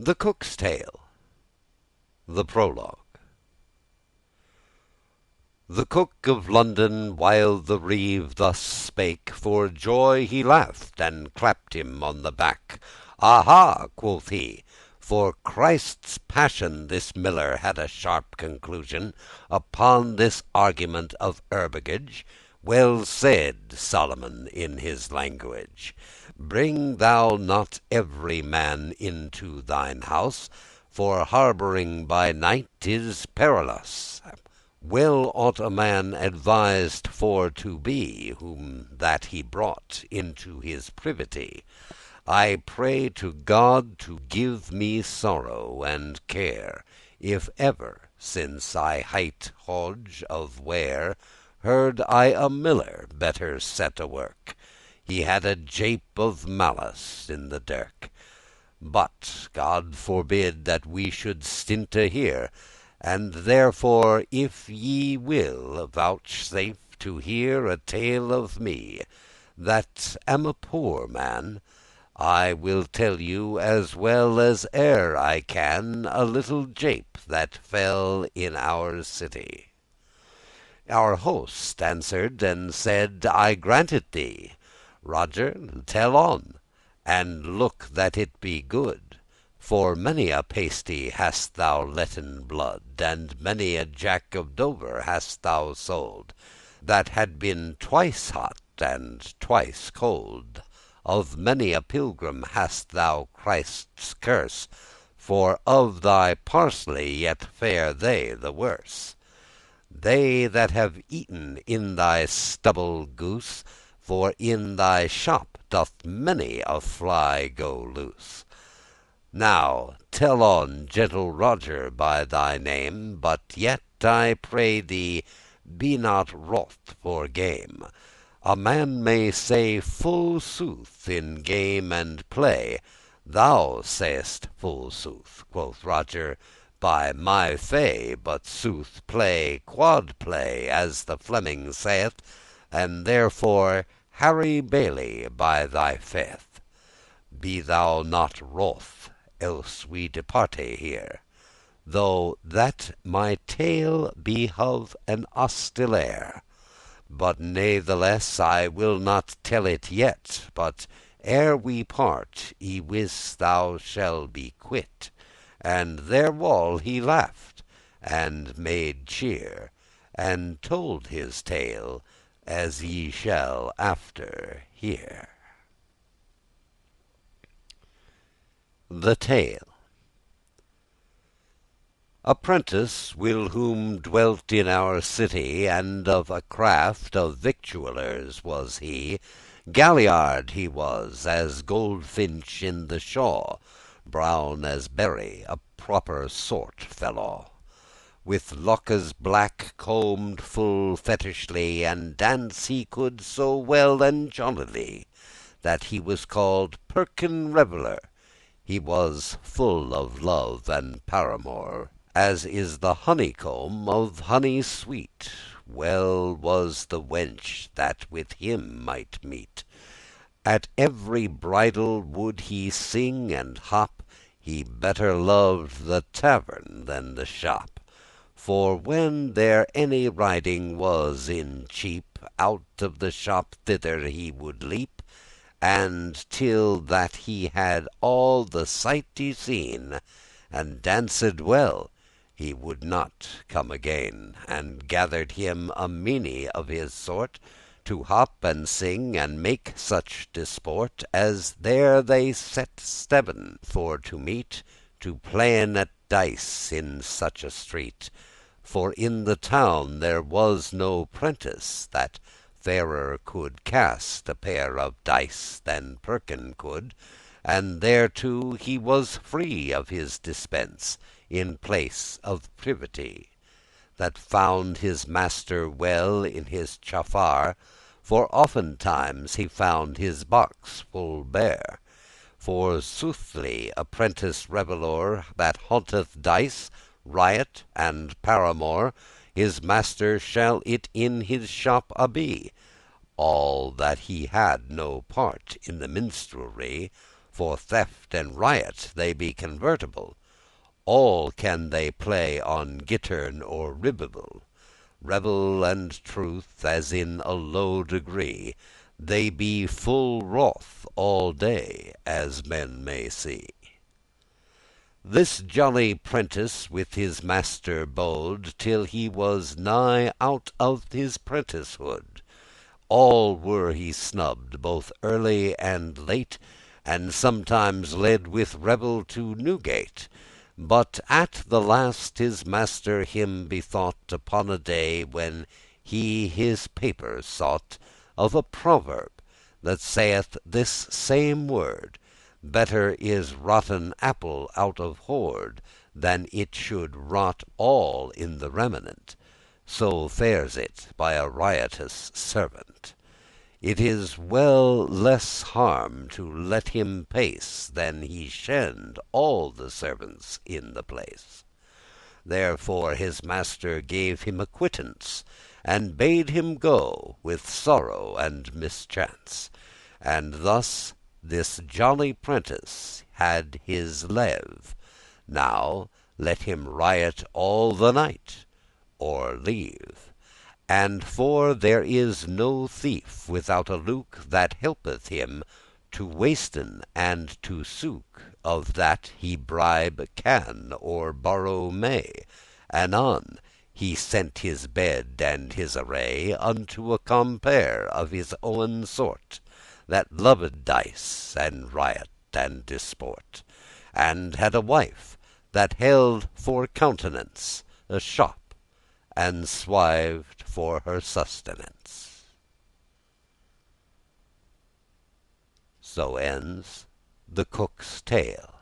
The Cook's Tale. The Prologue. The Cook of London, while the reeve thus spake, for joy he laughed, and clapped him on the back. "Aha!" quoth he, "for Christe's passion this miller had a sharp conclusion upon this argument of herbergage. Well said Solomon in his language: Bring thou not every man into thine house, for harbouring by night is perilous. Well ought a man advised for to be, whom that he brought into his privity. I pray to God to give me sorrow and care, if ever, since I hight Hodge of Ware, heard I a miller better set a work. He had a jape of malice in the dirk. But God forbid that we should stinte here, and therefore, if ye will vouchsafe to hear a tale of me, that am a poor man, I will tell you as well as e'er I can a little jape that fell in our city." Our host answered and said, "I grant it thee. Roger, tell on, and look that it be good. For many a pasty hast thou letten blood, and many a Jack of Dover hast thou sold, that had been twice hot and twice cold. Of many a pilgrim hast thou Christe's curse, for of thy parsley yet fare they the worse. They that have eaten in thy stubble goose, for in thy shop doth many a fly go loose. Now tell on, gentle Roger, by thy name, but yet I pray thee be not wroth for game. A man may say full sooth in game and play." "Thou sayest full sooth," quoth Roger, "by my fay, but sooth play quad play, as the Fleming saith, and therefore Harry Bailey by thy faith. Be thou not wroth, else we departe here, though that my tale be of an hostelere. But natheless I will not tell it yet, but ere we part y wis thou shall be quit." And therewithal he laughed, and made cheer, and told his tale, as ye shall after hear. The Tale. A prentice whilom dwelt in our city, And of a craft of victuallers was he. Galliard he was as goldfinch in the shaw, Brown as berry, a proper sort fellow, With lockes black combed full fetisly, And dance he could so well and jollily, That he was called Perkin Reveller. He was full of love and paramour, As is the honeycomb of honey sweet. Well was the wench that with him might meet. At every bridal would he sing and hop. He better loved the tavern than the shop. For when there any riding was in cheap, Out of the shop thither he would leap, And till that he had all the sight y seen, And danced well, he would not come again, And gathered him a meinie* of his sort, To hop and sing and make such disport, As there they set steven for to meet, To playen at dice in such a street. For in the town there was no prentice That fairer could cast a pair of dice Than Perkin could, and thereto he was free Of his dispence, in place of privity, That found his master well in his chaffare, For oftentimes he found his box full bare. For soothly a prentice revellour That haunteth dice, riot, and paramour, His master shall it in his shop aby, All that he had no part in the minstrelsy. For theft and riot they be convertible. All can they play on gittern or ribbable. Revel and truth, as in a low degree, they be full wroth all day, as men may see. This jolly prentice with his master bode, Till he was nigh out of his prenticehood. All were he snubbed, both early and late, And sometimes led with revel to Newgate. But at the last his master him bethought, Upon a day when he his paper sought, Of a proverb that saith this same word: Better is rotten apple out of hoard, Than it should rot all in the remenant. So fares it by a riotous servant. It is well less harm to let him pace, Than he shend all the servants in the place. Therefore his master gave him acquittance, And bade him go with sorrow and mischance. And thus this jolly prentice had his leave. Now let him riot all the night, or leave. And for there is no thief without a luke, That helpeth him to wasten and to sook Of that he bribe can or borrow may. Anon he sent his bed and his array Unto a compere of his owen sort, That loved dice, and riot, and disport, And had a wife that held for countenance A shop, and swived for her sustenance. So ends the Cook's Tale.